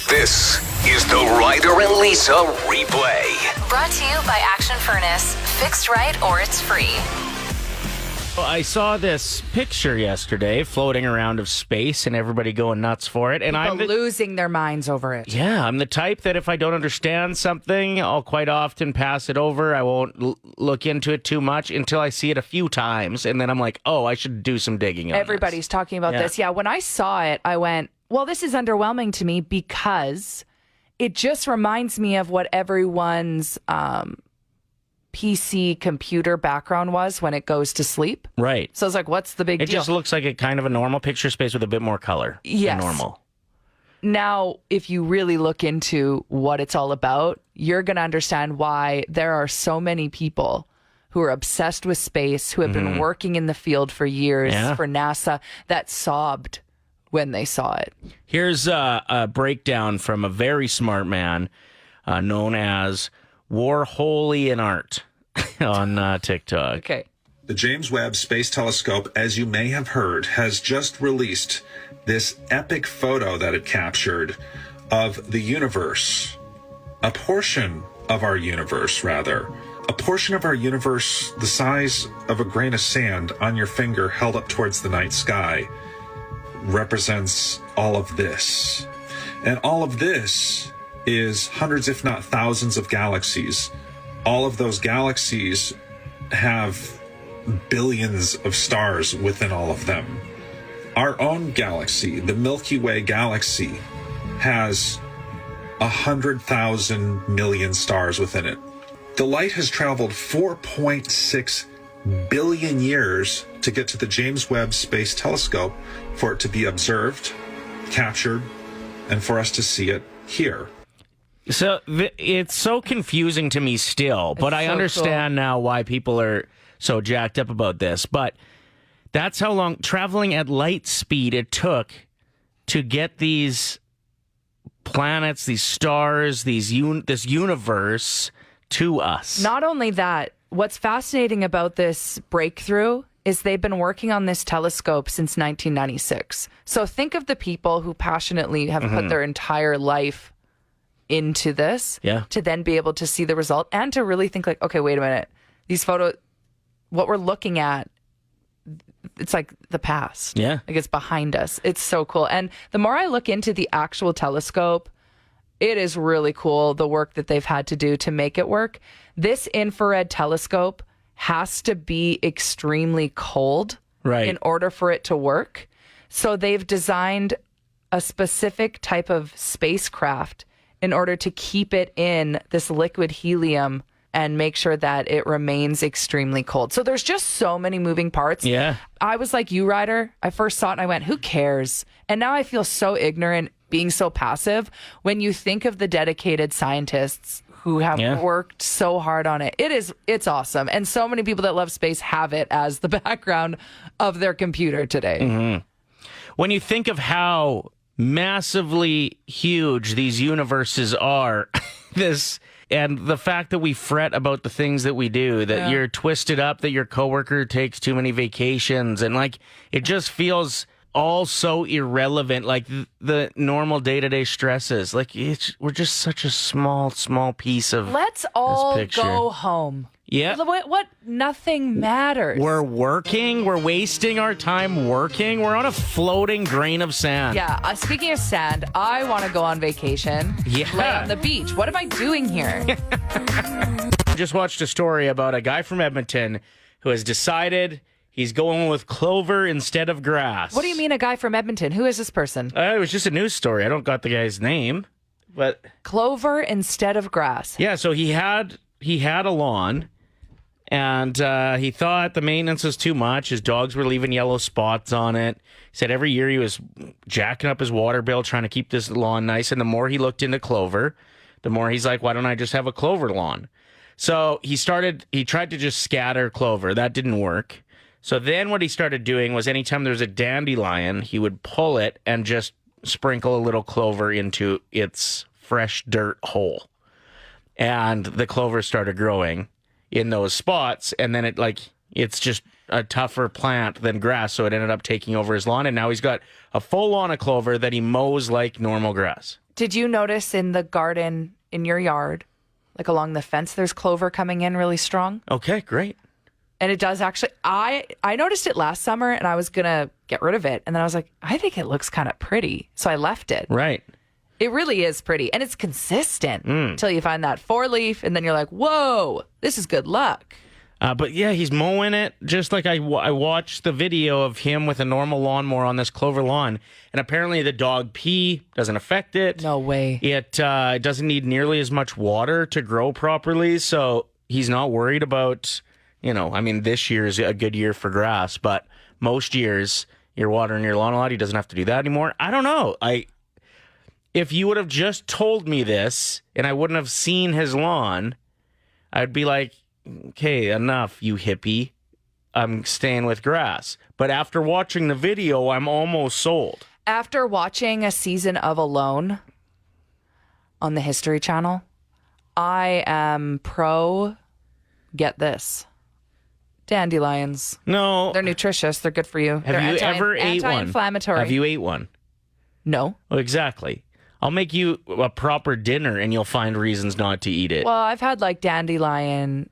This is the Ryder and Lisa replay. Brought to you by Action Furnace. Fixed right or it's free. Well, I saw this picture yesterday floating around of space and everybody going nuts for it. And I'm losing their minds over it. Yeah, I'm the type that if I don't understand something, I'll quite often pass it over. I won't look into it too much until I see it a few times. And then I'm like, oh, I should do some digging on Everybody's talking about this. Yeah, when I saw it, I went, well, this is underwhelming to me because it just reminds me of what everyone's PC computer background was when it goes to sleep. Right. So it's like, what's the big It deal? just looks like a kind of a normal picture space with a bit more color Yes. than normal. Now, if you really look into what it's all about, you're going to understand why there are so many people who are obsessed with space, who have been working in the field for years for NASA, that sobbed when they saw it. Here's a breakdown from a very smart man known as Warholian in Art on TikTok. Okay. The James Webb Space Telescope, as you may have heard, has just released this epic photo that it captured of the universe. A portion of our universe, rather. A portion of our universe the size of a grain of sand on your finger held up towards the night sky represents all of this. And all of this is hundreds, if not thousands, of galaxies. All of those galaxies have billions of stars within all of them. Our own galaxy, the Milky Way galaxy, has 100,000 million stars within it. The light has traveled 4.6 billion years to get to the James Webb Space Telescope for it to be observed, captured, and for us to see it here. So it's so confusing to me still, but I understand now why people are so jacked up about this. But that's how long traveling at light speed it took to get these planets, these stars, this universe to us. Not only that, what's fascinating about this breakthrough is they've been working on this telescope since 1996. So think of the people who passionately have put their entire life into this to then be able to see the result and to really think like, okay, wait a minute. These photos, what we're looking at, it's like the past. Yeah. Like it's behind us. It's so cool. And the more I look into the actual telescope, it is really cool, the work that they've had to do to make it work. This infrared telescope has to be extremely cold in order for it to work. So they've designed a specific type of spacecraft in order to keep it in this liquid helium and make sure that it remains extremely cold. So there's just so many moving parts. Yeah. I was like you, Ryder. I first saw it and I went, who cares? And now I feel so ignorant being so passive when you think of the dedicated scientists who have worked so hard on it. It's awesome. And so many people that love space have it as the background of their computer today. When you think of how massively huge these universes are, and the fact that we fret about the things that we do, that you're twisted up, that your coworker takes too many vacations, and like it just feels all so irrelevant, like the normal day-to-day stresses. Like we're just such a small piece of Let's all this picture. go home. Yeah. What? Nothing matters. We're working. We're wasting our time working. We're on a floating grain of sand. Yeah. Speaking of sand, I want to go on vacation. Yeah. Lay on the beach. What am I doing here? Just watched a story about a guy from Edmonton who has decided he's going with clover instead of grass. What do you mean a guy from Edmonton? Who is this person? It was just a news story. I don't got the guy's name, but Clover instead of grass. yeah. So he had a lawn. And he thought the maintenance was too much. His dogs were leaving yellow spots on it. He said every year he was jacking up his water bill trying to keep this lawn nice. And the more he looked into clover, the more he's like, why don't I just have a clover lawn? So he tried to just scatter clover. That didn't work. So then what he started doing was anytime there was a dandelion, he would pull it and just sprinkle a little clover into its fresh dirt hole. And the clover started growing in those spots, and then it's just a tougher plant than grass, so it ended up taking over his lawn, and now he's got a full lawn of clover that he mows like normal grass. Did you notice in the garden in your yard, like along the fence, there's clover coming in really strong? Okay, great. And it does actually. I noticed it last summer and I was going to get rid of it. And then I was like, I think it looks kind of pretty. So I left it. Right. It really is pretty. And it's consistent until you find that 4-leaf. And then you're like, whoa, this is good luck. But yeah, he's mowing it just like I watched the video of him with a normal lawnmower on this clover lawn. And apparently the dog pee doesn't affect it. No way. It doesn't need nearly as much water to grow properly. So he's not worried about, this year is a good year for grass. But most years, you're watering your lawn a lot. He doesn't have to do that anymore. I don't know. If you would have just told me this and I wouldn't have seen his lawn, I'd be like, okay, enough, you hippie. I'm staying with grass. But after watching the video, I'm almost sold. After watching a season of Alone on the History Channel, I am pro, get this, dandelions. No. They're nutritious. They're good for you. Have you ever ate one? Anti-inflammatory. Have you ate one? No. Well, exactly. I'll make you a proper dinner and you'll find reasons not to eat it. Well, I've had like dandelion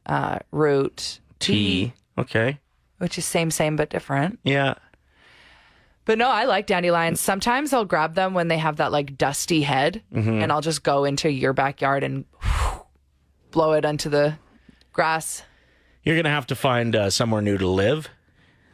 root Tea. Okay. which is same but different. Yeah. But no, I like dandelions. Sometimes I'll grab them when they have that like dusty head and I'll just go into your backyard and blow it onto the grass. You're going to have to find somewhere new to live.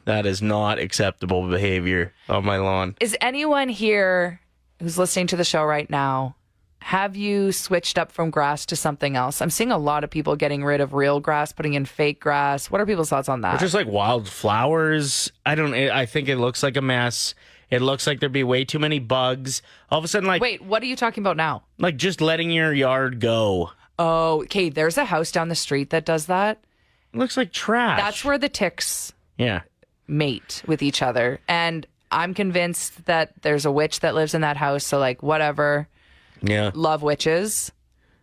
That is not acceptable behavior on my lawn. Is anyone here who's listening to the show right now, have you switched up from grass to something else? I'm seeing a lot of people getting rid of real grass, putting in fake grass. What are people's thoughts on that? Just like wildflowers. I think it looks like a mess. It looks like there'd be way too many bugs. All of a sudden, Wait, what are you talking about now? like just letting your yard go. Oh, okay. There's a house down the street that does that. It looks like trash. That's where the ticks Yeah. mate with each other. And I'm convinced that there's a witch that lives in that house. So, like, whatever. Yeah. Love witches.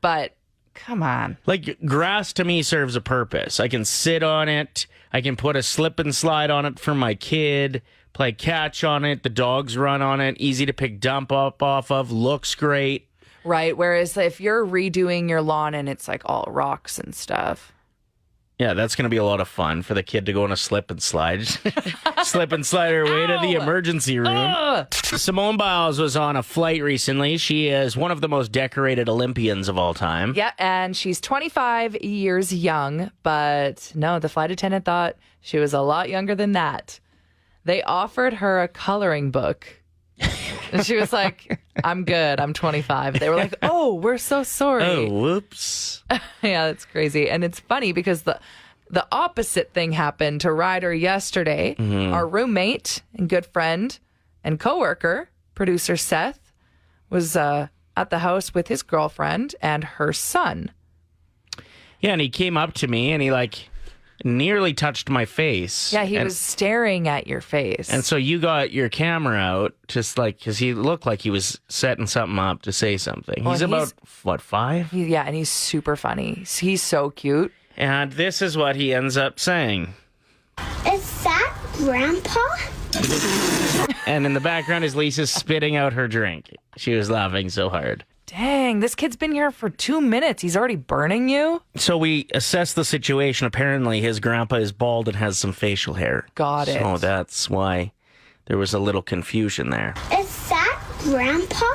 But come on. Like grass to me serves a purpose. I can sit on it. I can put a slip and slide on it for my kid, play catch on it. The dogs run on it. Easy to pick dump up off of. Looks great. Right. Whereas if you're redoing your lawn and it's like all rocks and stuff. Yeah, that's going to be a lot of fun for the kid to go on a slip and slide. Slip and slide her way to the emergency room. Simone Biles was on a flight recently. She is one of the most decorated Olympians of all time. Yeah, and she's 25 years young, but no, the flight attendant thought she was a lot younger than that. They offered her a coloring book. And she was like, I'm good. I'm 25. They were like, oh, we're so sorry. Oh, whoops. Yeah, that's crazy. And it's funny because the opposite thing happened to Ryder yesterday. Our roommate and good friend and coworker, producer Seth, was at the house with his girlfriend and her son. Yeah, and he came up to me and he nearly touched my face. Yeah, he was staring at your face. And so you got your camera out just because he looked like he was setting something up to say something. Well, he's about, 5? Yeah, and he's super funny. He's so cute. And this is what he ends up saying. Is that Grandpa? And in the background is Lisa spitting out her drink. She was laughing so hard. Dang, this kid's been here for 2 minutes. He's already burning you? So we assessed the situation. Apparently his grandpa is bald and has some facial hair. Got it. So that's why there was a little confusion there. Is that Grandpa?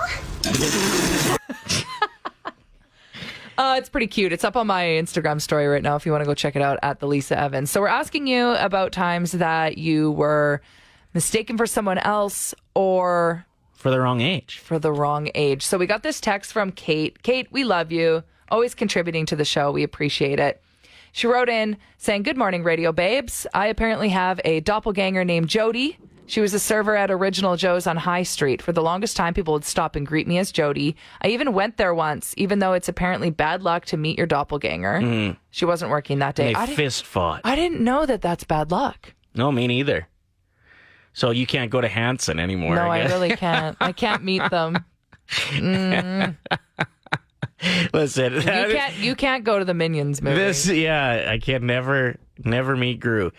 It's pretty cute. It's up on my Instagram story right now if you want to go check it out at the Lisa Evans. So we're asking you about times that you were mistaken for someone else or For the wrong age. for the wrong age. So we got this text from Kate. Kate, we love you. Always contributing to the show. We appreciate it. She wrote in saying, good morning, Radio Babes. I apparently have a doppelganger named Jody. She was a server at Original Joe's on High Street. For the longest time, people would stop and greet me as Jody. I even went there once, even though it's apparently bad luck to meet your doppelganger. She wasn't working that day. They fist fought. I didn't know that that's bad luck. No, me neither. So you can't go to Hanson anymore. No, I I guess. really can't. I can't meet them. Listen, You can't go to the Minions movie. I can never meet Gru.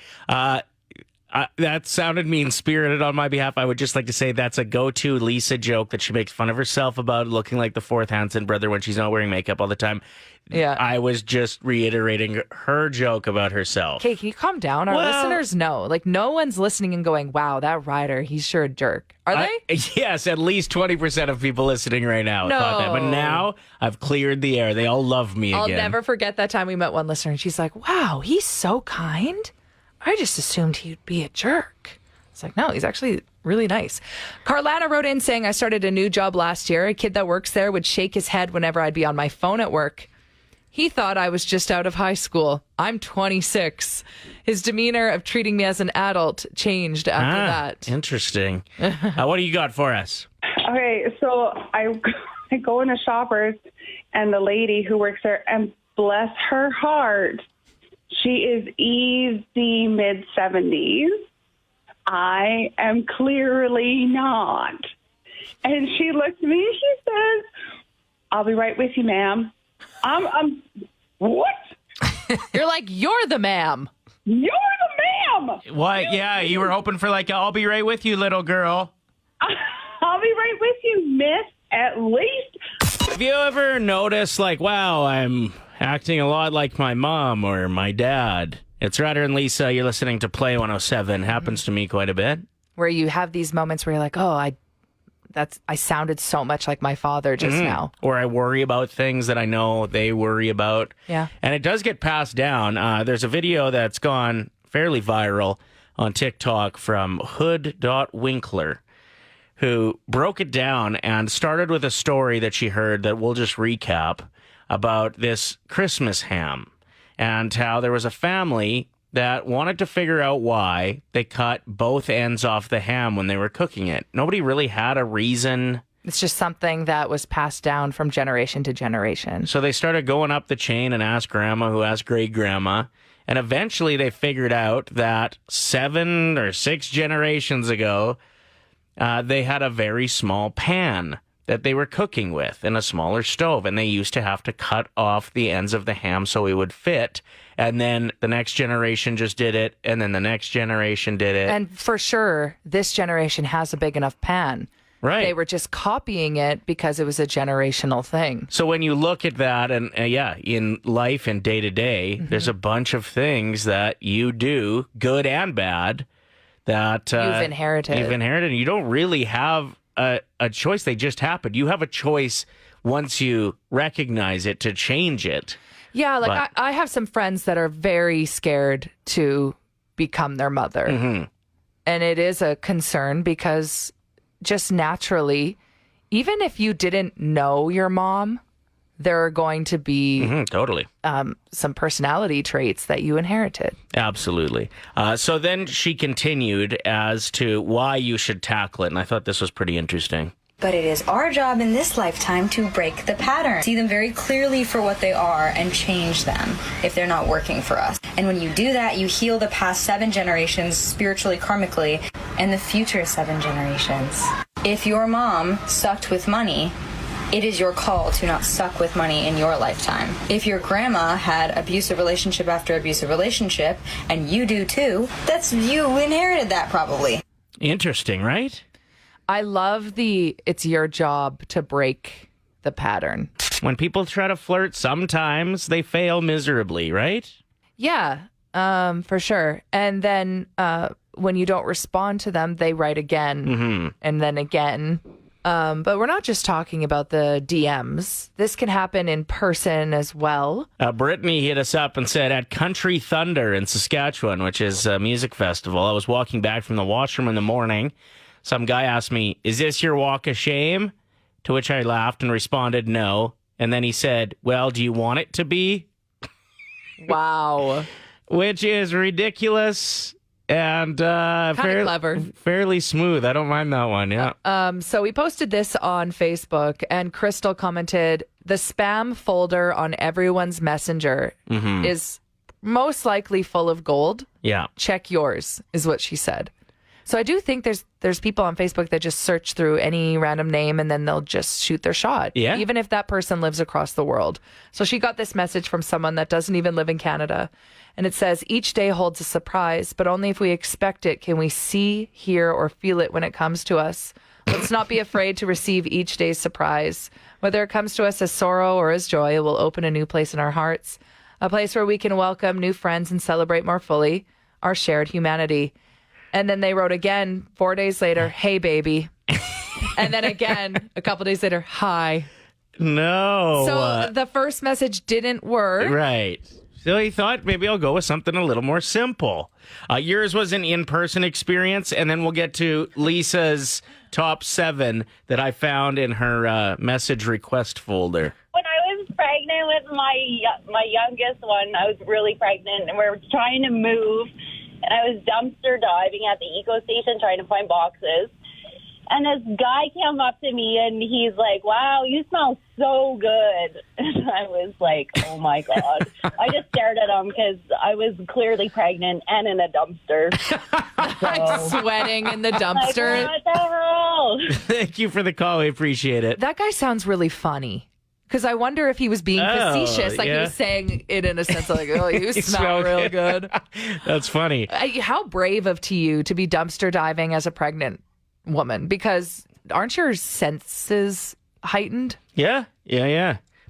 That sounded mean-spirited on my behalf. I would just like to say that's a go-to Lisa joke that she makes fun of herself about looking like the fourth Hanson brother when she's not wearing makeup all the time. Yeah. I was just reiterating her joke about herself. Okay, can you calm down? Our listeners know. Like, no one's listening and going, wow, that Ryder, he's sure a jerk. Are they? Yes, at least 20% of people listening right now thought that. But now I've cleared the air. They all love me again. I'll never forget that time we met one listener and she's like, wow, he's so kind. I just assumed he'd be a jerk. It's like, no, he's actually really nice. Carlana wrote in saying, I started a new job last year. A kid that works there would shake his head whenever I'd be on my phone at work. He thought I was just out of high school. I'm 26. His demeanor of treating me as an adult changed after that. Interesting. What do you got for us? Okay, so I go into Shoppers, and the lady who works there, and bless her heart, she is easy mid-70s. I am clearly not. And she looks at me and she says, I'll be right with you, ma'am. I'm what? You're like, you're the ma'am. You're the ma'am. What? Yeah, you were hoping for like, I'll be right with you, little girl. I'll be right with you, miss, at least. Have you ever noticed like, wow, I'm acting a lot like my mom or my dad? It's Ryder and Lisa. You're listening to Play 107. Happens to me quite a bit. Where you have these moments where you're like, oh, I sounded so much like my father just now. Or I worry about things that I know they worry about. Yeah. And it does get passed down. There's a video that's gone fairly viral on TikTok from Hood.Winkler, who broke it down and started with a story that she heard that we'll just recap about this Christmas ham and how there was a family that wanted to figure out why they cut both ends off the ham when they were cooking it. Nobody really had a reason. It's just something that was passed down from generation to generation. So they started going up the chain and asked grandma, who asked great grandma. And eventually they figured out that 7 or 6 generations ago, they had a very small pan that they were cooking with in a smaller stove. And they used to have to cut off the ends of the ham so it would fit. And then the next generation just did it. And then the next generation did it. And for sure, this generation has a big enough pan. Right. They were just copying it because it was a generational thing. So when you look at that, and in life and day to day, there's a bunch of things that you do, good and bad, that You've inherited. You don't really have a choice. They just happen. You have a choice once you recognize it to change it. Yeah, like I have some friends that are very scared to become their mother. Mm-hmm. And it is a concern because just naturally, even if you didn't know your mom, there are going to be totally some personality traits that you inherited. Absolutely. So then she continued as to why you should tackle it. And I thought this was pretty interesting. But it is our job in this lifetime to break the pattern, see them very clearly for what they are, and change them if they're not working for us. And when you do that, you heal the past 7 generations spiritually, karmically, and the future 7 generations. If your mom sucked with money, it is your call to not suck with money in your lifetime. If your grandma had abusive relationship after abusive relationship, and you do too, that's you inherited that probably. Interesting, right? I love it's your job to break the pattern. When people try to flirt, sometimes they fail miserably, right? Yeah, for sure. And then when you don't respond to them, they write again and then again. But we're not just talking about the DMs. This can happen in person as well. Brittany hit us up and said, at Country Thunder in Saskatchewan, which is a music festival, I was walking back from the washroom in the morning. Some guy asked me, is this your walk of shame? To which I laughed and responded, no. And then he said, well, do you want it to be? Wow. Which is ridiculous and clever. Fairly smooth. I don't mind that one, yeah. So we posted this on Facebook, and Crystal commented, the spam folder on everyone's messenger is most likely full of gold. Yeah. Check yours, is what she said. So I do think there's there's people on Facebook that just search through any random name and then they'll just shoot their shot. Yeah. Even if that person lives across the world. So she got this message from someone that doesn't even live in Canada. And it says, each day holds a surprise, but only if we expect it can we see, hear, or feel it when it comes to us. Let's not be afraid to receive each day's surprise. Whether it comes to us as sorrow or as joy, it will open a new place in our hearts. A place where we can welcome new friends and celebrate more fully our shared humanity. And then they wrote again 4 days later, hey, baby. And then again, a couple days later, hi. No. So the first message didn't work. Right. So he thought maybe I'll go with something a little more simple. Yours was an in-person experience, and then we'll get to Lisa's top 7 that I found in her message request folder. When I was pregnant with my youngest one, I was really pregnant, and we were trying to move, and I was dumpster diving at the eco station trying to find boxes. And this guy came up to me, and he's like, wow, you smell so good. And I was like, oh, my God. I just stared at him because I was clearly pregnant and in a dumpster. Like sweating in the dumpster. Like, what the hell? Thank you for the call. We appreciate it. That guy sounds really funny. Because I wonder if he was being facetious. Like he was saying it in a sense like, oh, you smell real good. That's funny. How brave of you to be dumpster diving as a pregnant woman, because aren't your senses heightened? Yeah.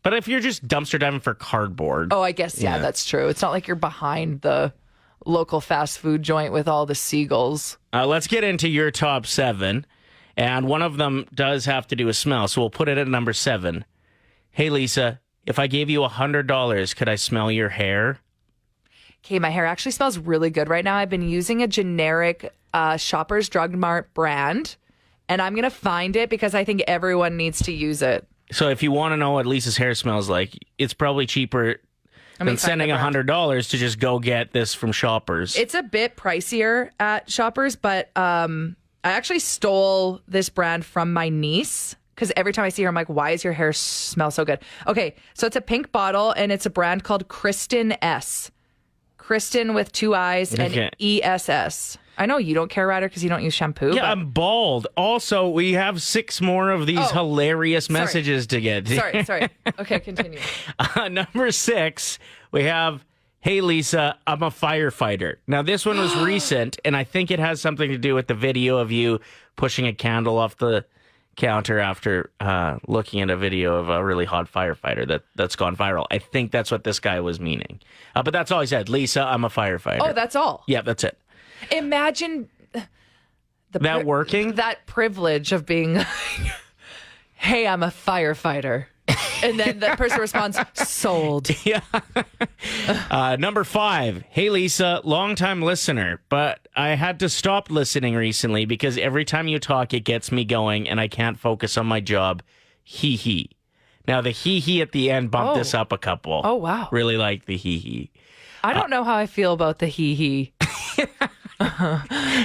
But if you're just dumpster diving for cardboard. Oh, I guess, yeah, that's true. It's not like you're behind the local fast food joint with all the seagulls. Let's get into your top 7. And one of them does have to do with smell. So we'll put it at number 7. Hey, Lisa, if I gave you $100, could I smell your hair? Okay, my hair actually smells really good right now. I've been using a generic Shoppers Drug Mart brand, and I'm going to find it because I think everyone needs to use it. So if you want to know what Lisa's hair smells like, it's probably cheaper than sending $100 to just go get this from Shoppers. It's a bit pricier at Shoppers, but I actually stole this brand from my niece because every time I see her, I'm like, why does your hair smell so good? Okay, so it's a pink bottle, and it's a brand called Kristen S. Kristen with 2 I's and ESS. I know you don't care, Ryder, because you don't use shampoo. Yeah, but... I'm bald. Also, we have 6 more of these hilarious messages to get. Sorry. Okay, continue. Number 6, we have, hey, Lisa, I'm a firefighter. Now, this one was recent, and I think it has something to do with the video of you pushing a candle off the counter after looking at a video of a really hot firefighter that's gone viral. I think that's what this guy was meaning. But that's all he said. Lisa, I'm a firefighter. Oh, that's all? Yeah, that's it. Imagine working? That privilege of being, hey, I'm a firefighter. And then that person responds, sold. Yeah. Number 5. Hey, Lisa, longtime listener, but I had to stop listening recently because every time you talk, it gets me going and I can't focus on my job. Hee hee. Now, the hee hee at the end bumped this up a couple. Oh, wow. Really like the hee hee. I don't know how I feel about the hee hee.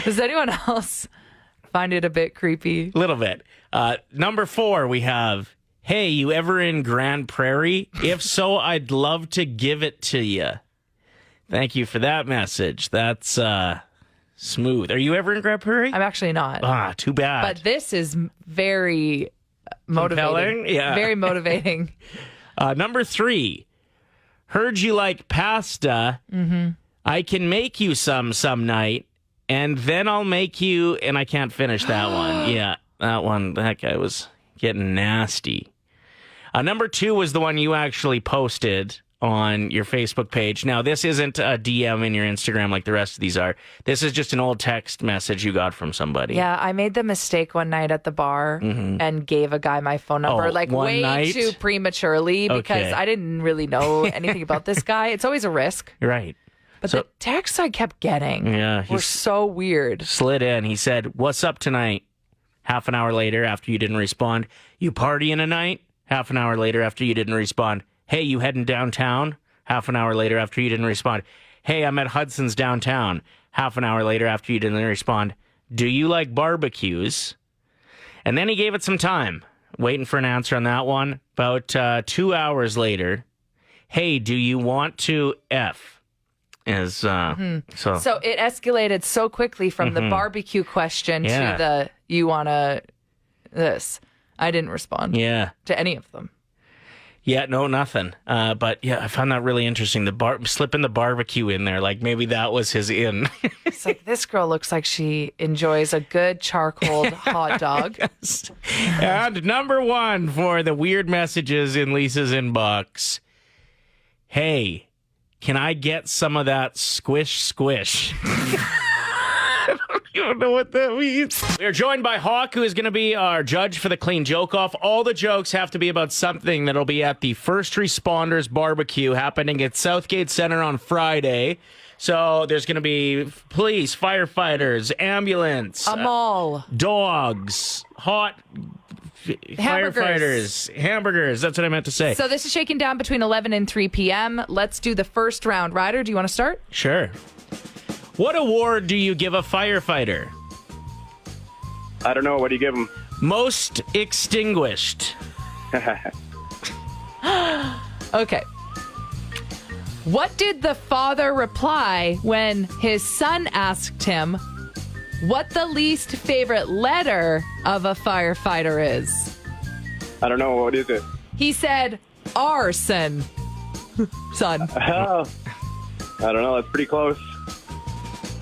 Does anyone else find it a bit creepy? A little bit. Number 4, we have, hey, you ever in Grand Prairie? If so, I'd love to give it to you. Thank you for that message. That's smooth. Are you ever in Grand Prairie? I'm actually not. Too bad. But this is very motivating. Compelling? Yeah. Very motivating. Number 3, heard you like pasta. Mm-hmm. I can make you some night, and then I'll make you, and I can't finish that one. Yeah, that guy was getting nasty. Number 2 was the one you actually posted on your Facebook page. Now, this isn't a DM in your Instagram like the rest of these are. This is just an old text message you got from somebody. Yeah, I made the mistake one night at the bar and gave a guy my phone number way too prematurely because I didn't really know anything about this guy. It's always a risk. Right. But the texts I kept getting were so weird. Slid in. He said, what's up tonight? Half an hour later after you didn't respond. You partying tonight? Half an hour later after you didn't respond. Hey, you heading downtown? Half an hour later after you didn't respond. Hey, I'm at Hudson's downtown. Half an hour later after you didn't respond. Do you like barbecues? And then he gave it some time, waiting for an answer on that one. About 2 hours later, hey, do you want to F? Is so So it escalated so quickly from the barbecue question Yeah. to the you wanna this. I didn't respond yeah. to any of them. Yeah, no, nothing. But yeah, I found that really interesting. Slipping the barbecue in there, like maybe that was his in. It's like, this girl looks like she enjoys a good charcoal hot dog. And number one for the weird messages in Lisa's inbox. Hey, can I get some of that squish? You don't know what that means. We are joined by Hawk, who is going to be our judge for the clean joke off. All the jokes have to be about something that'll be at the First Responders Barbecue happening at Southgate Center on Friday. So there's going to be police, firefighters, ambulance, A mall. dogs, hot firefighters, hamburgers. That's what I meant to say. So this is shaking down between 11 and 3 p.m. Let's do the first round. Ryder, do you want to start? Sure. What award do you give a firefighter? I don't know. What do you give them? Most extinguished. Okay. What did the father reply when his son asked him what the least favorite letter of a firefighter is? I don't know. What is it? He said arson. Son. Oh, I don't know. That's pretty close.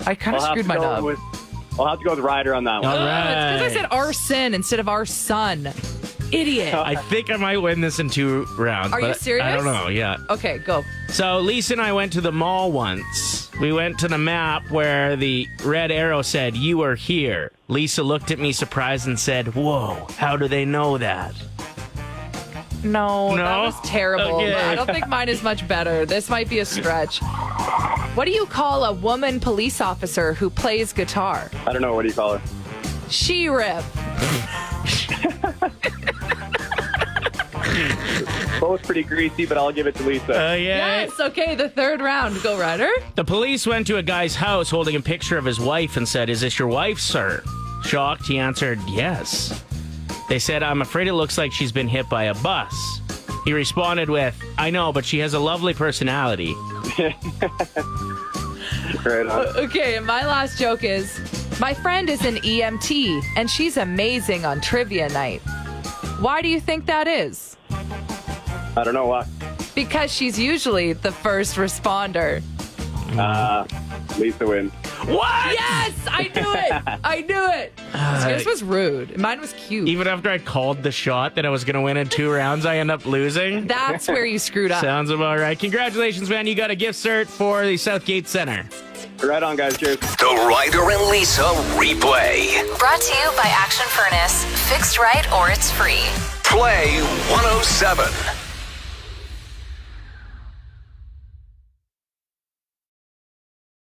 I kind of screwed my knob. I'll have to go with Ryder on that one. All Oh, right. it's because I said arson instead of our son. Idiot. I think I might win this in 2 rounds. Are you but serious? I don't know, yeah. Okay, go. So Lisa and I went to the mall once. We went to the map where the red arrow said, "You are here." Lisa looked at me surprised and said, "Whoa, how do they know that?" No, No? that was terrible. Okay. I don't think mine is much better. This might be a stretch. What do you call a woman police officer who plays guitar? I don't know. What do you call it? She-rip. Both pretty greasy, but I'll give it to Lisa. Yeah. Yes, okay, the third round. Go, Ryder. The police went to a guy's house holding a picture of his wife and said, "Is this your wife, sir?" Shocked, he answered, "Yes." They said, "I'm afraid it looks like she's been hit by a bus." He responded with, "I know, but she has a lovely personality." Right on. Okay, and my last joke is, my friend is an EMT, and she's amazing on trivia night. Why do you think that is? I don't know why. Because she's usually the first responder. Lisa wins. What? Yes, I knew it. I knew it. Yours was rude. Mine was cute. Even after I called the shot that I was going to win in 2 rounds, I end up losing? That's where you screwed up. Sounds about right. Congratulations, man. You got a gift cert for the Southgate Center. Right on, guys. Cheers. The Ryder and Lisa replay. Brought to you by Action Furnace. Fixed right or it's free. Play 107.